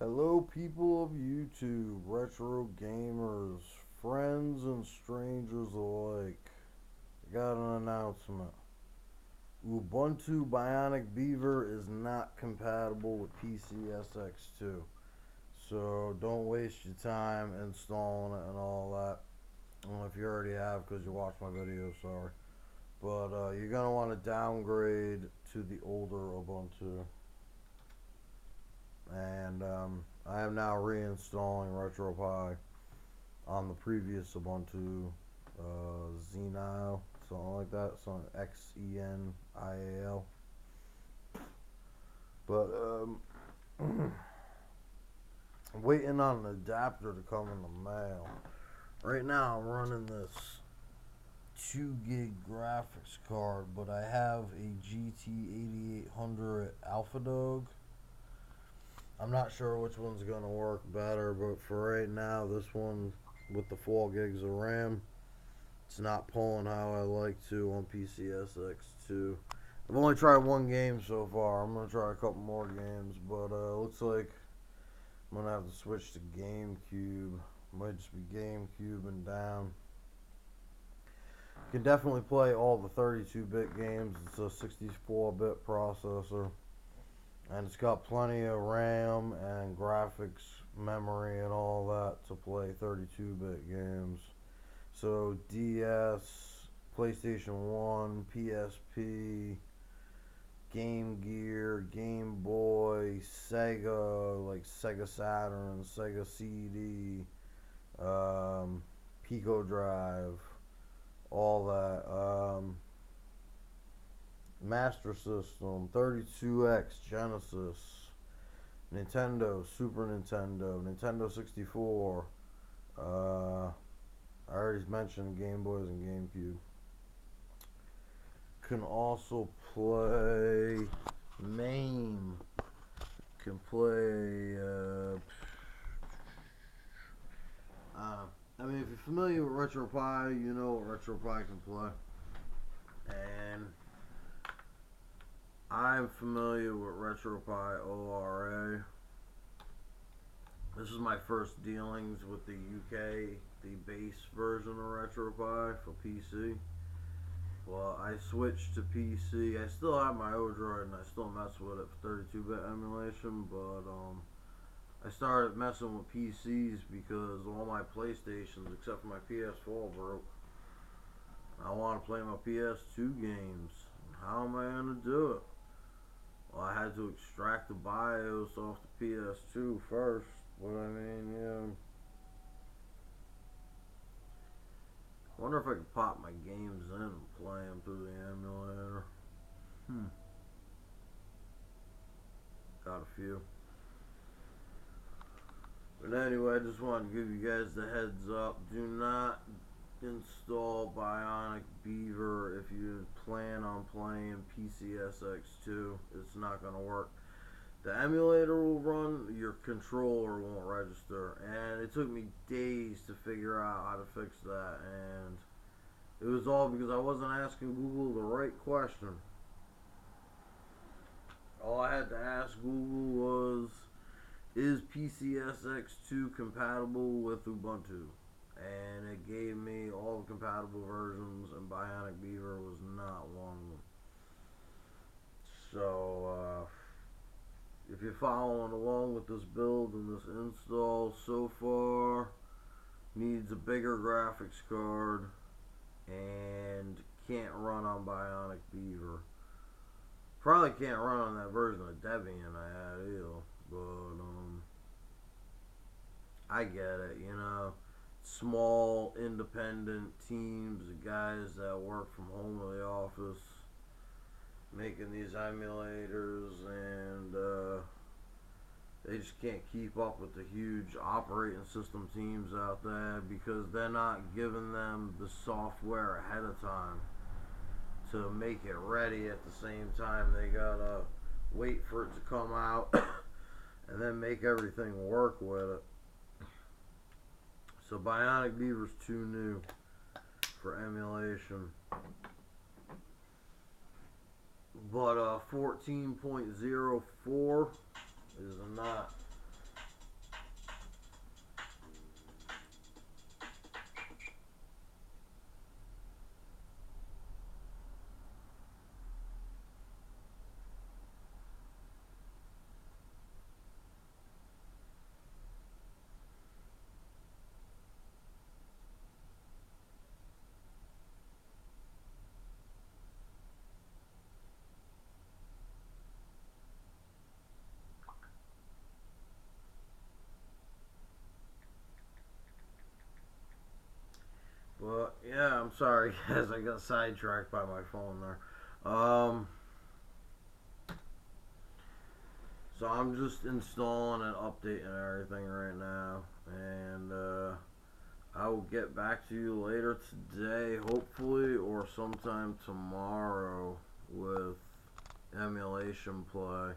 Hello, people of YouTube, retro gamers, friends, and strangers alike. I got an announcement. Ubuntu Bionic Beaver is not compatible with PCSX2. So don't waste your time installing it and all that. I don't know if you already have because you watched my video, sorry. But you're going to want to downgrade to the older Ubuntu. And I am now reinstalling RetroPie on the previous Ubuntu, xenial, something like that, something xenial. But I'm waiting on an adapter to come in the mail. Right now I'm running this 2 gig graphics card, but I have a GT8800 Alpha Dog. I'm not sure which one's going to work better, but for right now, this one with the 4 gigs of RAM, it's not pulling how I like to on PCSX2. I've only tried one game so far. I'm going to try a couple more games, but looks like I'm going to have to switch to GameCube. Might just be GameCube and down. You can definitely play all the 32-bit games. It's a 64-bit processor. And it's got plenty of RAM and graphics memory and all that to play 32-bit games. So DS, PlayStation 1, PSP, Game Gear, Game Boy, Sega, like Sega Saturn, Sega CD, Pico Drive, all that. Master System, 32X, Genesis, Nintendo, Super Nintendo, Nintendo 64. I already mentioned Game Boys and GameCube. Can also play MAME. Can play. I mean, if you're familiar with RetroPie, you know what RetroPie can play. And I'm familiar with RetroPie ORA. This is my first dealings with the UK, the base version of RetroPie for PC. Well, I switched to PC. I still have my Odroid and I still mess with it for 32-bit emulation, but I started messing with PCs because all my PlayStations, except for my PS4, broke. I want to play my PS2 games. How am I going to do it? Well, I had to extract the BIOS off the PS2 first, but I mean, yeah. I wonder if I could pop my games in and play them through the emulator. Got a few. But anyway, I just wanted to give you guys the heads up. Do not install Bionic Beaver if you plan on playing PCSX2. It's not going to work. The emulator will run, your controller won't register, and it took me days to figure out how to fix that, and it was all because I wasn't asking Google the right question. All I had to ask Google was, is PCSX2 compatible with Ubuntu? And it gave me all the compatible versions, and Bionic Beaver was not one of them. So, if you're following along with this build and this install so far, needs a bigger graphics card and can't run on Bionic Beaver. Probably can't run on that version of Debian I had either, but I get it, you know. Small independent teams of guys that work from home or the office making these emulators, and they just can't keep up with the huge operating system teams out there because they're not giving them the software ahead of time to make it ready. At the same time, they gotta wait for it to come out and then make everything work with it. So Bionic Beaver's too new for emulation. But 14.04 is not sorry guys, I got sidetracked by my phone there. So I'm just installing and updating everything right now, and I will get back to you later today, hopefully, or sometime tomorrow with emulation play.